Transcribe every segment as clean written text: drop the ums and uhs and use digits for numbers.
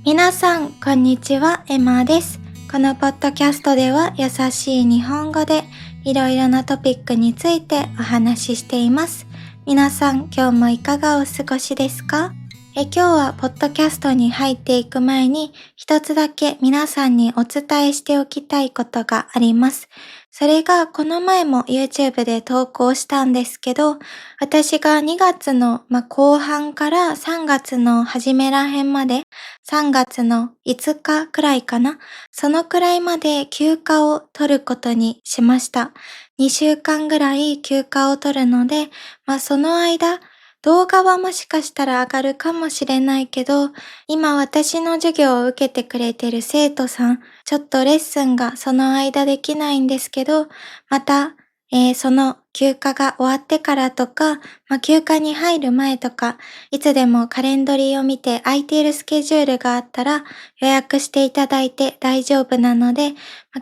皆さん、こんにちは、エマです。このポッドキャストでは優しい日本語でいろいろなトピックについてお話ししています。皆さん、今日もいかがお過ごしですか？今日はポッドキャストに入っていく前に一つだけ皆さんにお伝えしておきたいことがあります。それがこの前も YouTube で投稿したんですけど、私が2月の後半から3月の初めらへんまで、3月の5日くらいかな、そのくらいまで休暇を取ることにしました。2週間ぐらい休暇を取るので、その間、動画はもしかしたら上がるかもしれないけど、今私の授業を受けてくれてる生徒さん、ちょっとレッスンがその間できないんですけど、また、その休暇が終わってからとか、休暇に入る前とか、いつでもカレンダリーを見て空いているスケジュールがあったら予約していただいて大丈夫なので、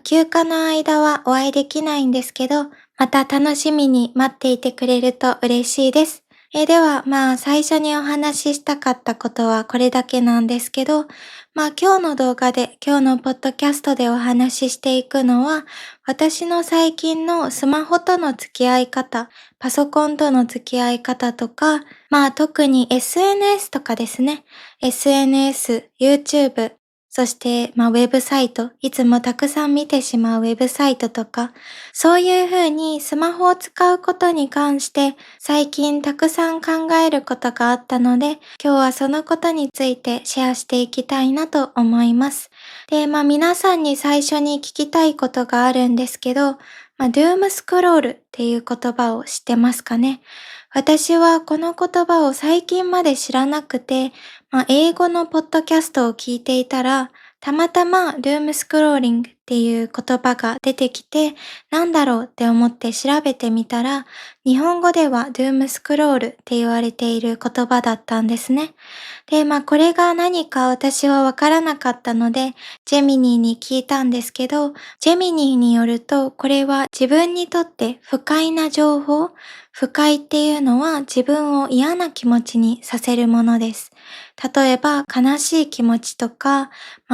休暇の間はお会いできないんですけど、また楽しみに待っていてくれると嬉しいです。では、最初にお話ししたかったことはこれだけなんですけど、今日の動画で、今日のポッドキャストでお話ししていくのは、私の最近のスマホとの付き合い方、パソコンとの付き合い方とか、特に SNS とかですね。SNS、YouTube、そして、ウェブサイト、いつもたくさん見てしまうウェブサイトとか、そういうふうにスマホを使うことに関して最近たくさん考えることがあったので、今日はそのことについてシェアしていきたいなと思います。で、皆さんに最初に聞きたいことがあるんですけど、ドゥームスクロールっていう言葉を知ってますかね？私はこの言葉を最近まで知らなくて、英語のポッドキャストを聞いていたら、たまたまドゥームスクローリングっていう言葉が出てきて、なんだろうって思って調べてみたら、日本語ではドゥームスクロールって言われている言葉だったんですね。で、これが何か私はわからなかったので、ジェミニーに聞いたんですけど、ジェミニーによると、これは自分にとって不快な情報、不快っていうのは自分を嫌な気持ちにさせるものです。例えば悲しい気持ちとか、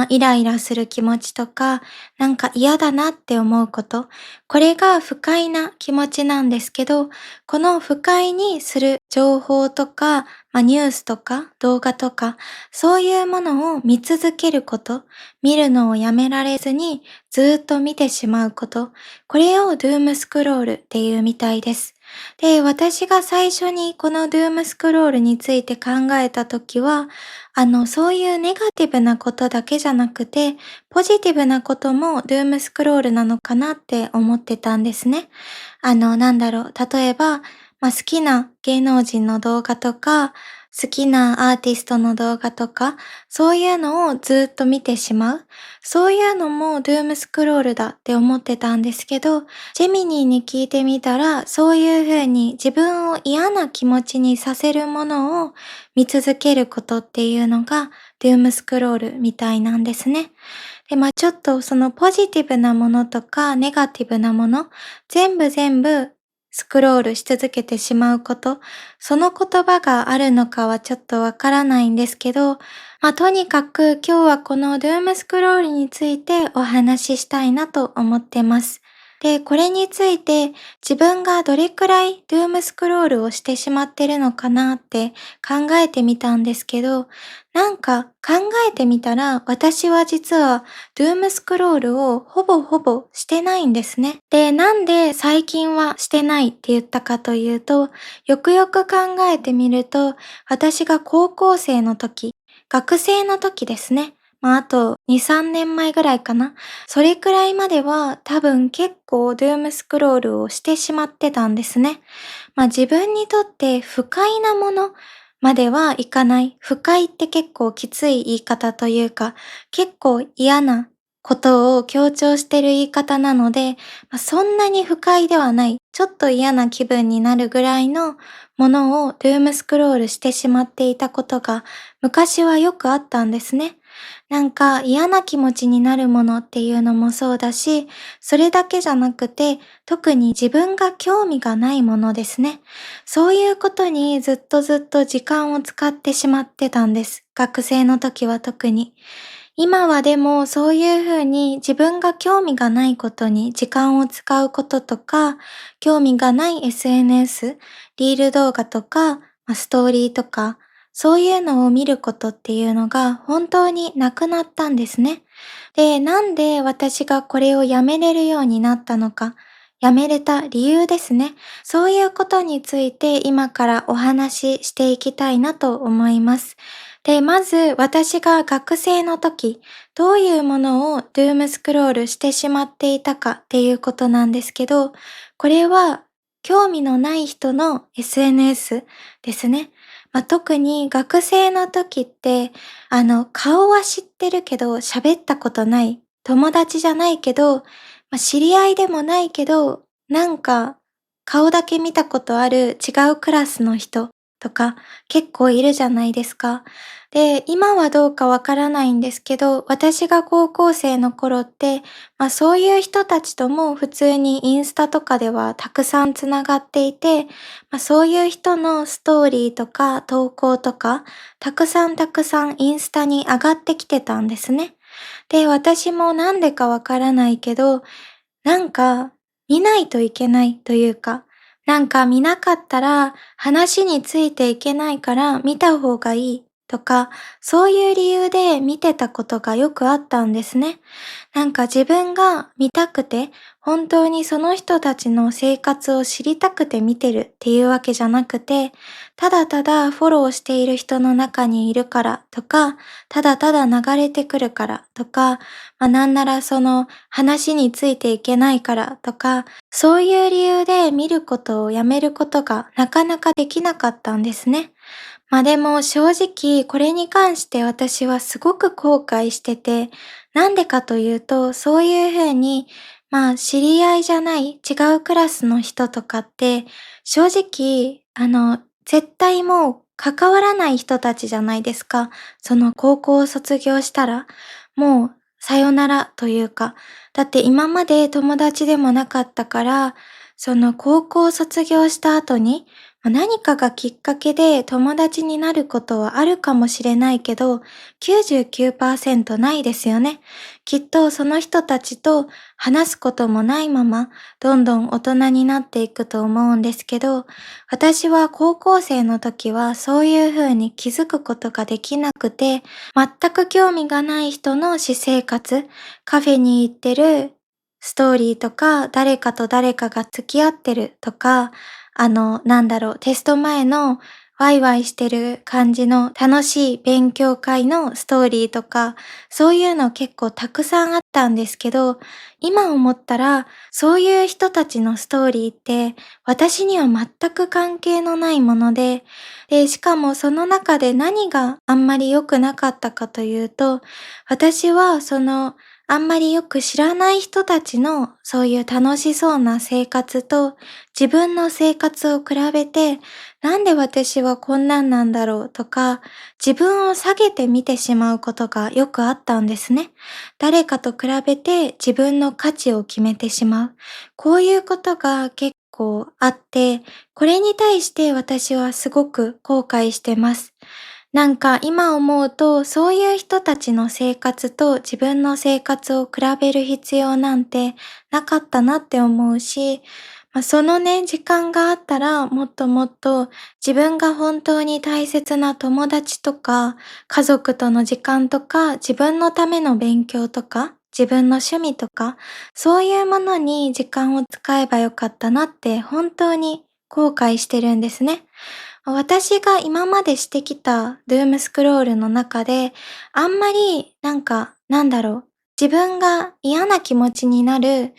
イライラする気持ちとか、なんか嫌だなって思うこと、これが不快な気持ちなんですけど、この不快にする情報とか、ニュースとか動画とか、そういうものを見続けること、見るのをやめられずにずっと見てしまうこと、これをドゥームスクロールっていうみたいです。で、私が最初にこのドゥームスクロールについて考えたときは、そういうネガティブなことだけじゃなくて、ポジティブなこともドゥームスクロールなのかなって思ってたんですね。例えば、好きな芸能人の動画とか、好きなアーティストの動画とか、そういうのをずっと見てしまう。そういうのもドゥームスクロールだって思ってたんですけど、ジェミニーに聞いてみたら、そういうふうに自分を嫌な気持ちにさせるものを見続けることっていうのがドゥームスクロールみたいなんですね。で、ちょっとそのポジティブなものとかネガティブなもの、全部スクロールし続けてしまうこと、その言葉があるのかはちょっとわからないんですけど、とにかく今日はこのドゥームスクロールについてお話ししたいなと思ってます。で、これについて自分がどれくらいドゥームスクロールをしてしまってるのかなって考えてみたんですけど、なんか考えてみたら私は実はドゥームスクロールをほぼしてないんですね。で、なんで最近はしてないって言ったかというと、よくよく考えてみると、私が高校生の時、学生の時ですね。あと2、3年前ぐらいかな。それくらいまでは多分結構ドゥームスクロールをしてしまってたんですね。自分にとって不快なものまではいかない。不快って結構きつい言い方というか、結構嫌なことを強調してる言い方なので、そんなに不快ではない。ちょっと嫌な気分になるぐらいのものをドゥームスクロールしてしまっていたことが昔はよくあったんですね。なんか嫌な気持ちになるものっていうのもそうだし、それだけじゃなくて、特に自分が興味がないものですね。そういうことにずっとずっと時間を使ってしまってたんです。学生の時は特に。今はでもそういうふうに自分が興味がないことに時間を使うこととか、興味がない SNS、リール動画とか、ストーリーとか、そういうのを見ることっていうのが本当になくなったんですね。で、なんで私がこれをやめれるようになったのか、やめれた理由ですね。そういうことについて今からお話ししていきたいなと思います。で、まず私が学生の時、どういうものをドゥームスクロールしてしまっていたかっていうことなんですけど、これは興味のない人の SNS ですね。特に学生の時って、顔は知ってるけど喋ったことない、友達じゃないけど、知り合いでもないけど、なんか顔だけ見たことある違うクラスの人とか結構いるじゃないですか。で、今はどうかわからないんですけど、私が高校生の頃って、そういう人たちとも普通にインスタとかではたくさんつながっていて、そういう人のストーリーとか投稿とか、たくさんたくさんインスタに上がってきてたんですね。で、私もなんでかわからないけど、なんか見ないといけないというか、なんか見なかったら話についていけないから見た方がいいとか、そういう理由で見てたことがよくあったんですね。なんか自分が見たくて、本当にその人たちの生活を知りたくて見てるっていうわけじゃなくて、ただただフォローしている人の中にいるからとか、ただただ流れてくるからとか、なんならその話についていけないからとか、そういう理由で見ることをやめることがなかなかできなかったんですね。でも正直これに関して私はすごく後悔してて、なんでかというと、そういうふうに、知り合いじゃない違うクラスの人とかって、正直、絶対もう関わらない人たちじゃないですか。その高校を卒業したら、もうさよならというか、だって今まで友達でもなかったから、その高校を卒業した後に、何かがきっかけで友達になることはあるかもしれないけど、99%ないですよね。きっとその人たちと話すこともないまま、どんどん大人になっていくと思うんですけど、私は高校生の時はそういうふうに気づくことができなくて、全く興味がない人の私生活、カフェに行ってるストーリーとか、誰かと誰かが付き合ってるとか、テスト前のワイワイしてる感じの楽しい勉強会のストーリーとか、そういうの結構たくさんあったんですけど、今思ったら、そういう人たちのストーリーって、私には全く関係のないもので、しかもその中で何があんまり良くなかったかというと、私はあんまりよく知らない人たちのそういう楽しそうな生活と自分の生活を比べて、なんで私はこんなんなんだろうとか、自分を下げて見てしまうことがよくあったんですね。誰かと比べて自分の価値を決めてしまう。こういうことが結構あって、これに対して私はすごく後悔してます。なんか今思うと、そういう人たちの生活と自分の生活を比べる必要なんてなかったなって思うし、そのね、時間があったらもっともっと自分が本当に大切な友達とか、家族との時間とか、自分のための勉強とか、自分の趣味とか、そういうものに時間を使えばよかったなって本当に後悔してるんですね。私が今までしてきたドゥームスクロールの中で、あんまり自分が嫌な気持ちになる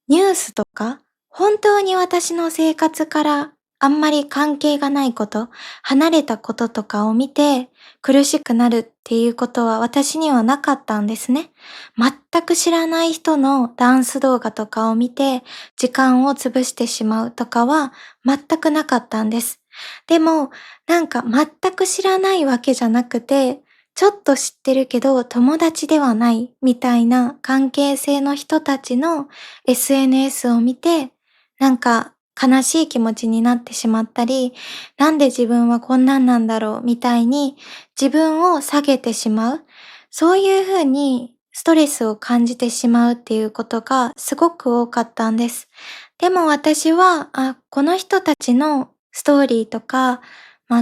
ニュースとか、本当に私の生活からあんまり関係がないこと、離れたこととかを見て苦しくなるっていうことは私にはなかったんですね。全く知らない人のダンス動画とかを見て時間を潰してしまうとかは全くなかったんです。でも、なんか全く知らないわけじゃなくて、ちょっと知ってるけど友達ではないみたいな関係性の人たちの SNS を見て、なんか悲しい気持ちになってしまったり、なんで自分はこんなんなんだろうみたいに自分を下げてしまう。そういうふうにストレスを感じてしまうっていうことがすごく多かったんです。でも私は、この人たちのストーリーとか、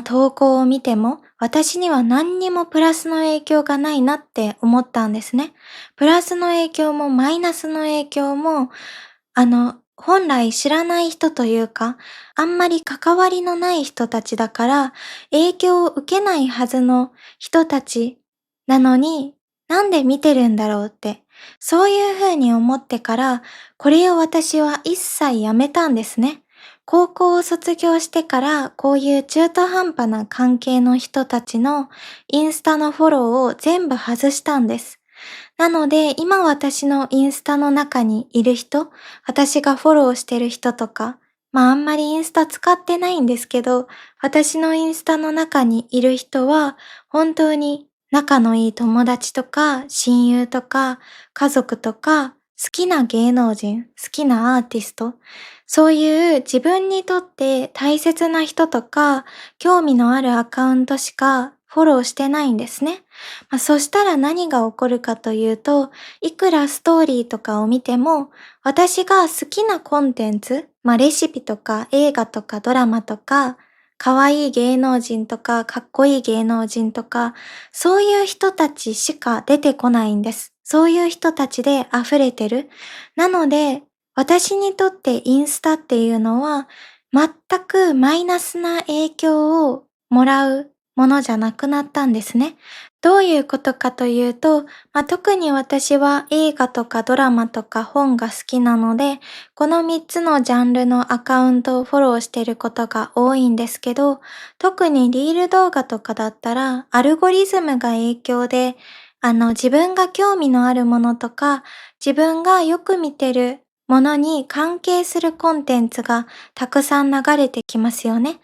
投稿を見ても、私には何にもプラスの影響がないなって思ったんですね。プラスの影響もマイナスの影響も、本来知らない人というか、あんまり関わりのない人たちだから、影響を受けないはずの人たちなのに、なんで見てるんだろうって、そういうふうに思ってから、これを私は一切やめたんですね。高校を卒業してからこういう中途半端な関係の人たちのインスタのフォローを全部外したんです。なので今私のインスタの中にいる人、私がフォローしてる人とか、あんまりインスタ使ってないんですけど、私のインスタの中にいる人は本当に仲のいい友達とか親友とか家族とか好きな芸能人、好きなアーティスト、そういう自分にとって大切な人とか興味のあるアカウントしかフォローしてないんですね。そしたら何が起こるかというと、いくらストーリーとかを見ても、私が好きなコンテンツ、レシピとか映画とかドラマとか、可愛い芸能人とかかっこいい芸能人とか、そういう人たちしか出てこないんです。そういう人たちで溢れてる。なので、私にとってインスタっていうのは、全くマイナスな影響をもらうものじゃなくなったんですね。どういうことかというと、特に私は映画とかドラマとか本が好きなので、この3つのジャンルのアカウントをフォローしていることが多いんですけど、特にリール動画とかだったら、アルゴリズムが影響で、自分が興味のあるものとか、自分がよく見てるものに関係するコンテンツがたくさん流れてきますよね。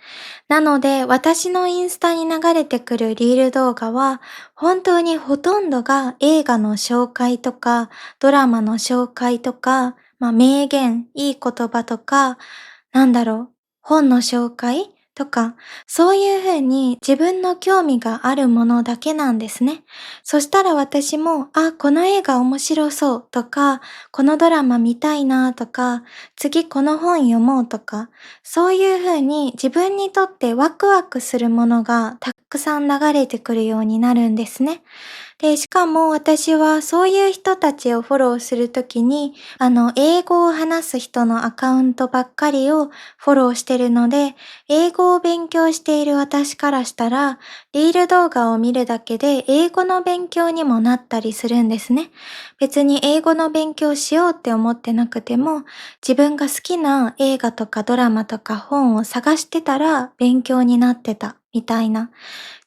なので、私のインスタに流れてくるリール動画は、本当にほとんどが映画の紹介とか、ドラマの紹介とか、名言、いい言葉とか、本の紹介とか、そういうふうに自分の興味があるものだけなんですね。そしたら私も、この映画面白そうとか、このドラマ見たいなとか、次この本読もうとか、そういうふうに自分にとってワクワクするものがたくさん流れてくるようになるんですね。で、しかも私はそういう人たちをフォローするときに、英語を話す人のアカウントばっかりをフォローしてるので、英語を勉強している私からしたら、リール動画を見るだけで英語の勉強にもなったりするんですね。別に英語の勉強しようって思ってなくても、自分が好きな映画とかドラマとか本を探してたら勉強になってたみたいな。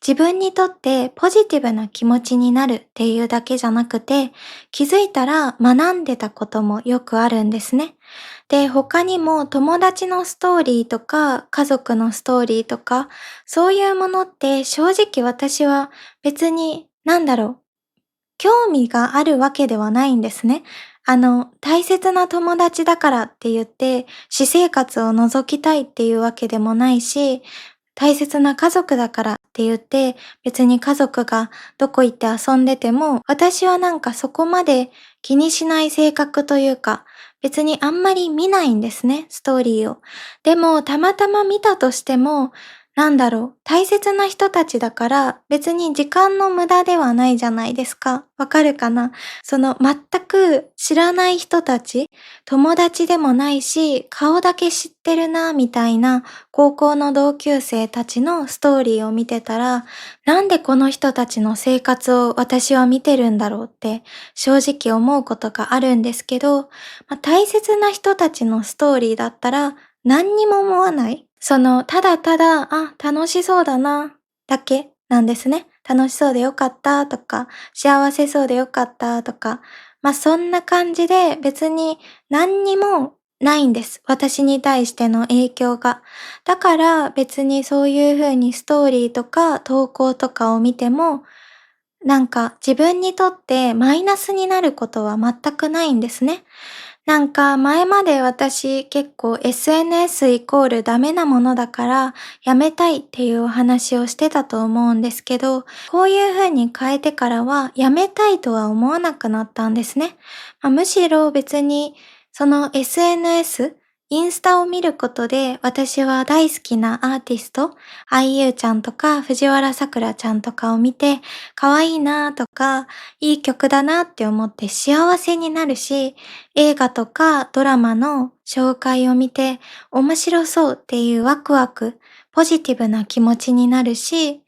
自分にとってポジティブな気持ちになるっていうだけじゃなくて、気づいたら学んでたこともよくあるんですね。で、他にも友達のストーリーとか家族のストーリーとか、そういうものって正直私は別に興味があるわけではないんですね。大切な友達だからって言って、私生活を覗きたいっていうわけでもないし、大切な家族だからって言って、別に家族がどこ行って遊んでても、私はそこまで気にしない性格というか、別にあんまり見ないんですね、ストーリーを。でも、たまたま見たとしても、大切な人たちだから別に時間の無駄ではないじゃないですか。わかるかな？その全く知らない人たち、友達でもないし、顔だけ知ってるな、みたいな高校の同級生たちのストーリーを見てたら、なんでこの人たちの生活を私は見てるんだろうって正直思うことがあるんですけど、大切な人たちのストーリーだったら何にも思わない。ただただ、楽しそうだな、だけなんですね。楽しそうでよかったとか、幸せそうでよかったとか、そんな感じで別に何にもないんです。私に対しての影響が。だから別にそういう風にストーリーとか投稿とかを見ても、なんか自分にとってマイナスになることは全くないんですね。なんか前まで私結構 SNS イコールダメなものだからやめたいっていうお話をしてたと思うんですけど、こういう風に変えてからはやめたいとは思わなくなったんですね。むしろ別にその SNS、インスタを見ることで私は大好きなアーティスト、IU ちゃんとか藤原さくらちゃんとかを見て可愛いなとかいい曲だなって思って幸せになるし、映画とかドラマの紹介を見て面白そうっていうワクワク、ポジティブな気持ちになるし、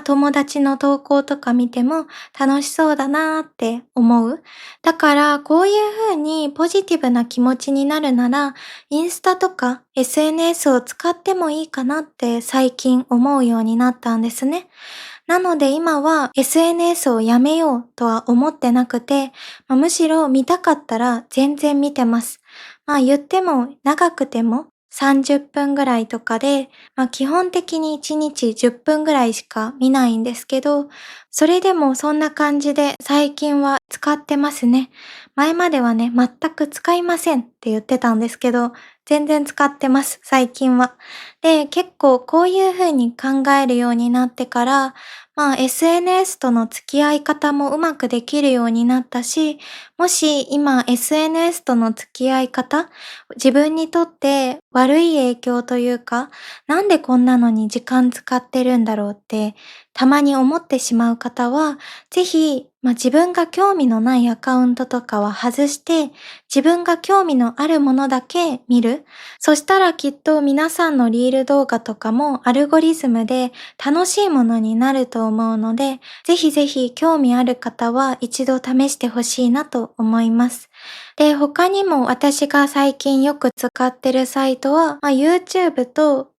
友達の投稿とか見ても楽しそうだなーって思う。だからこういう風にポジティブな気持ちになるなら、インスタとか SNS を使ってもいいかなって最近思うようになったんですね。なので今は SNS をやめようとは思ってなくて、むしろ見たかったら全然見てます。言っても長くても30分ぐらいとかで、基本的に1日10分ぐらいしか見ないんですけど、それでもそんな感じで最近は使ってますね。前まではね、全く使いませんって言ってたんですけど、全然使ってます、最近は。で、結構こういう風に考えるようになってから、SNS との付き合い方もうまくできるようになったし、もし今 SNS との付き合い方、自分にとって悪い影響というか、なんでこんなのに時間使ってるんだろうってたまに思ってしまう方は、ぜひ、自分が興味のないアカウントとかは外して、自分が興味のあるものだけ見る。そしたらきっと皆さんのリール動画とかもアルゴリズムで楽しいものになると思うので、ぜひぜひ興味ある方は一度試してほしいなと思います。で、他にも私が最近よく使ってるサイトは、YouTube と、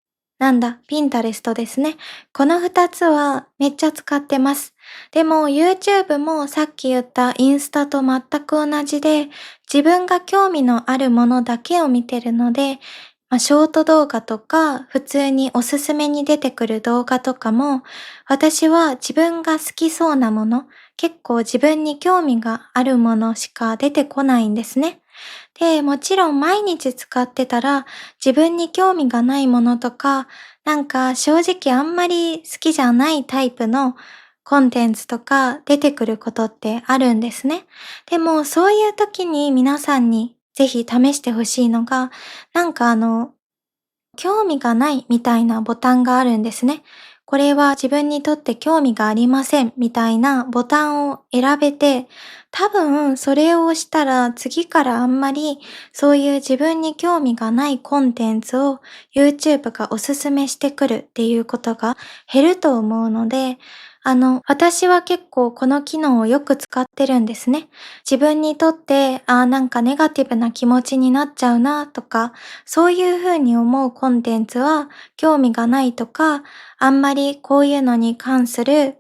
Pinterest ですね。この2つはめっちゃ使ってます。でも YouTube もさっき言ったインスタと全く同じで、自分が興味のあるものだけを見てるので、ショート動画とか普通におすすめに出てくる動画とかも、私は自分が好きそうなもの、結構自分に興味があるものしか出てこないんですね。で、もちろん毎日使ってたら自分に興味がないものとか、正直あんまり好きじゃないタイプのコンテンツとか出てくることってあるんですね。でもそういう時に皆さんにぜひ試してほしいのが、興味がないみたいなボタンがあるんですね。これは自分にとって興味がありませんみたいなボタンを選べて、多分それを押したら次からあんまりそういう自分に興味がないコンテンツを YouTube がおすすめしてくるっていうことが減ると思うので、私は結構この機能をよく使ってるんですね。自分にとって、ネガティブな気持ちになっちゃうなとか、そういう風に思うコンテンツは興味がないとか、あんまりこういうのに関する、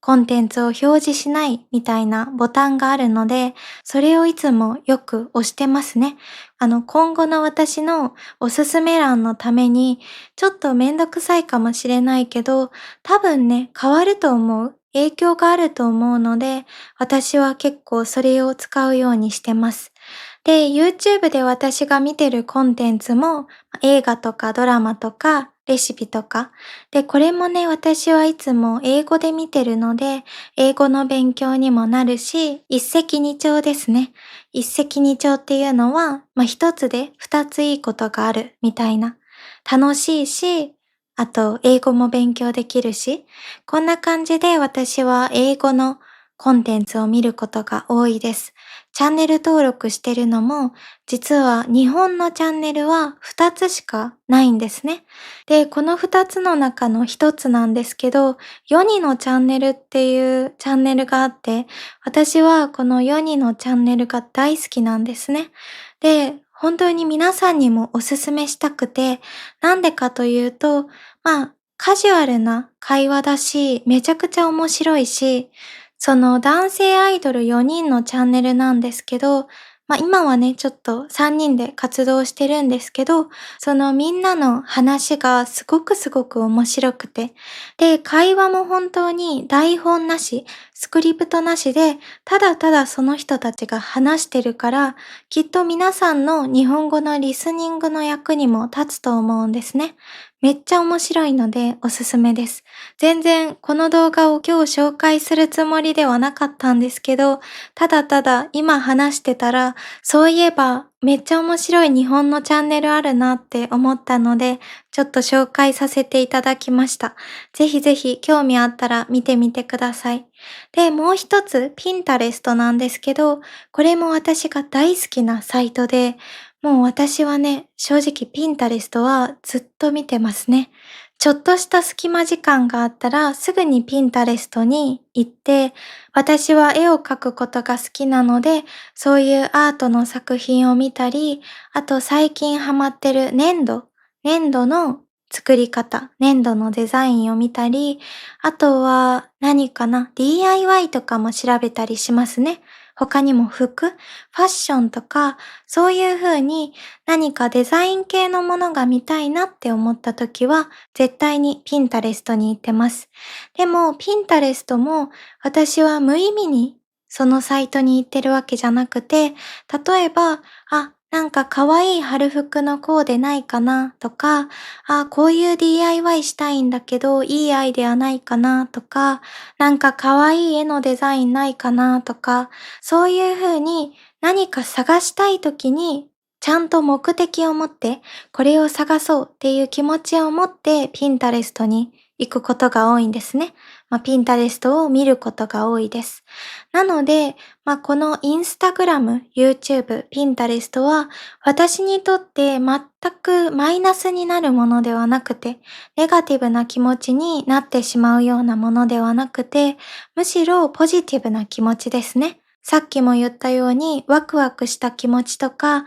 コンテンツを表示しないみたいなボタンがあるので、それをいつもよく押してますね。今後の私のおすすめ欄のために、ちょっとめんどくさいかもしれないけど、多分ね、変わると思う。影響があると思うので、私は結構それを使うようにしてます。で、YouTube で私が見てるコンテンツも、映画とかドラマとか、レシピとか。で、これもね、私はいつも英語で見てるので、英語の勉強にもなるし、一石二鳥ですね。一石二鳥っていうのは、一つで二ついいことがあるみたいな。楽しいし、あと英語も勉強できるし、こんな感じで私は英語のコンテンツを見ることが多いです。チャンネル登録してるのも、実は日本のチャンネルは2つしかないんですね。で、この2つの中の1つなんですけど、ヨニのチャンネルっていうチャンネルがあって、私はこのヨニのチャンネルが大好きなんですね。で、本当に皆さんにもおすすめしたくて、なんでかというと、カジュアルな会話だし、めちゃくちゃ面白いし、その男性アイドル4人のチャンネルなんですけど、今はね、ちょっと3人で活動してるんですけど、そのみんなの話がすごくすごく面白くて、で、会話も本当に台本なし、スクリプトなしで、ただただその人たちが話してるから、きっと皆さんの日本語のリスニングの役にも立つと思うんですね。めっちゃ面白いのでおすすめです。全然この動画を今日紹介するつもりではなかったんですけど、ただただ今話してたら、そういえばめっちゃ面白い日本のチャンネルあるなって思ったので、ちょっと紹介させていただきました。ぜひぜひ興味あったら見てみてください。で、もう一つ、ピンタレストなんですけど、これも私が大好きなサイトで、もう私はね、正直ピンタレストはずっと見てますね。ちょっとした隙間時間があったらすぐにピンタレストに行って、私は絵を描くことが好きなので、そういうアートの作品を見たり、あと最近ハマってる粘土の作り方、粘土のデザインを見たり、あとは何かな、DIY とかも調べたりしますね。他にも服、ファッションとか、そういう風に何かデザイン系のものが見たいなって思った時は、絶対にピンタレストに行ってます。でも、ピンタレストも私は無意味にそのサイトに行ってるわけじゃなくて、例えば、なんか可愛い春服のコーデないかなとか、こういう DIY したいんだけど、いいアイデアないかなとか、なんか可愛い絵のデザインないかなとか、そういう風に何か探したい時に、ちゃんと目的を持って、これを探そうっていう気持ちを持ってピンタレストに行くことが多いんですね。ピンタレストを見ることが多いです。なので、このインスタグラム、YouTube、ピンタレストは私にとって全くマイナスになるものではなくて、ネガティブな気持ちになってしまうようなものではなくて、むしろポジティブな気持ちですね。さっきも言ったようにワクワクした気持ちとか、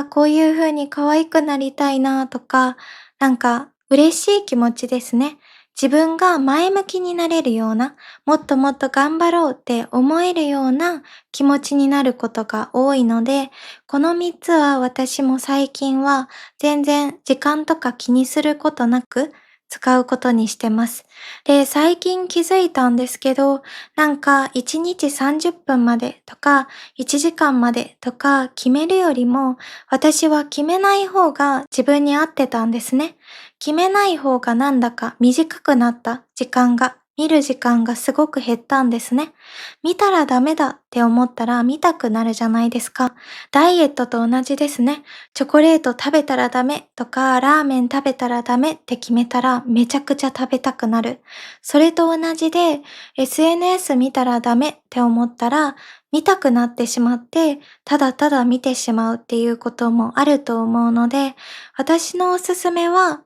こういう風に可愛くなりたいなとか、なんか嬉しい気持ちですね。自分が前向きになれるような、もっともっと頑張ろうって思えるような気持ちになることが多いので、この3つは私も最近は全然時間とか気にすることなく使うことにしてます。で、最近気づいたんですけど、なんか1日30分までとか1時間までとか決めるよりも、私は決めない方が自分に合ってたんですね。決めない方がなんだか短くなった時間が、見る時間がすごく減ったんですね。見たらダメだって思ったら見たくなるじゃないですか。ダイエットと同じですね。チョコレート食べたらダメとか、ラーメン食べたらダメって決めたらめちゃくちゃ食べたくなる。それと同じで、SNS 見たらダメって思ったら、見たくなってしまって、ただただ見てしまうっていうこともあると思うので、私のおすすめは、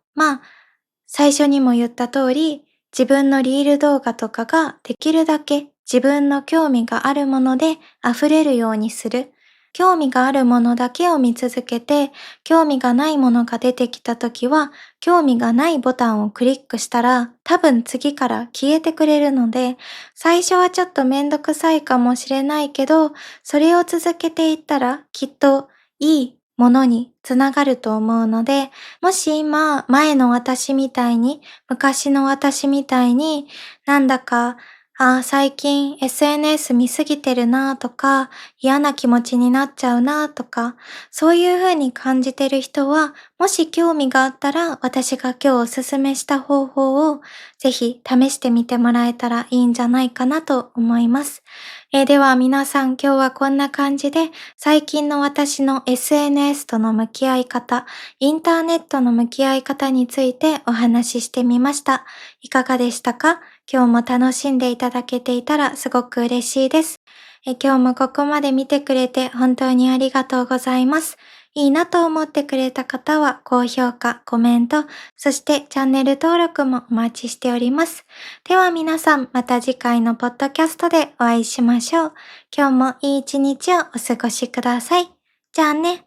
最初にも言った通り、自分のリール動画とかができるだけ自分の興味があるもので溢れるようにする。興味があるものだけを見続けて、興味がないものが出てきたときは、興味がないボタンをクリックしたら、多分次から消えてくれるので、最初はちょっとめんどくさいかもしれないけど、それを続けていったら、きっといいものにつながると思うので、もし今、前の私みたいに、昔の私みたいに、なんだか、最近 SNS 見すぎてるなとか、嫌な気持ちになっちゃうなとか、そういう風に感じてる人は、もし興味があったら、私が今日おすすめした方法を、ぜひ試してみてもらえたらいいんじゃないかなと思います。では皆さん今日はこんな感じで、最近の私の SNS との向き合い方、インターネットの向き合い方についてお話ししてみました。いかがでしたか？今日も楽しんでいただけていたらすごく嬉しいです。今日もここまで見てくれて本当にありがとうございます。いいなと思ってくれた方は高評価、コメント、そしてチャンネル登録もお待ちしております。では皆さんまた次回のポッドキャストでお会いしましょう。今日もいい一日をお過ごしください。じゃあね。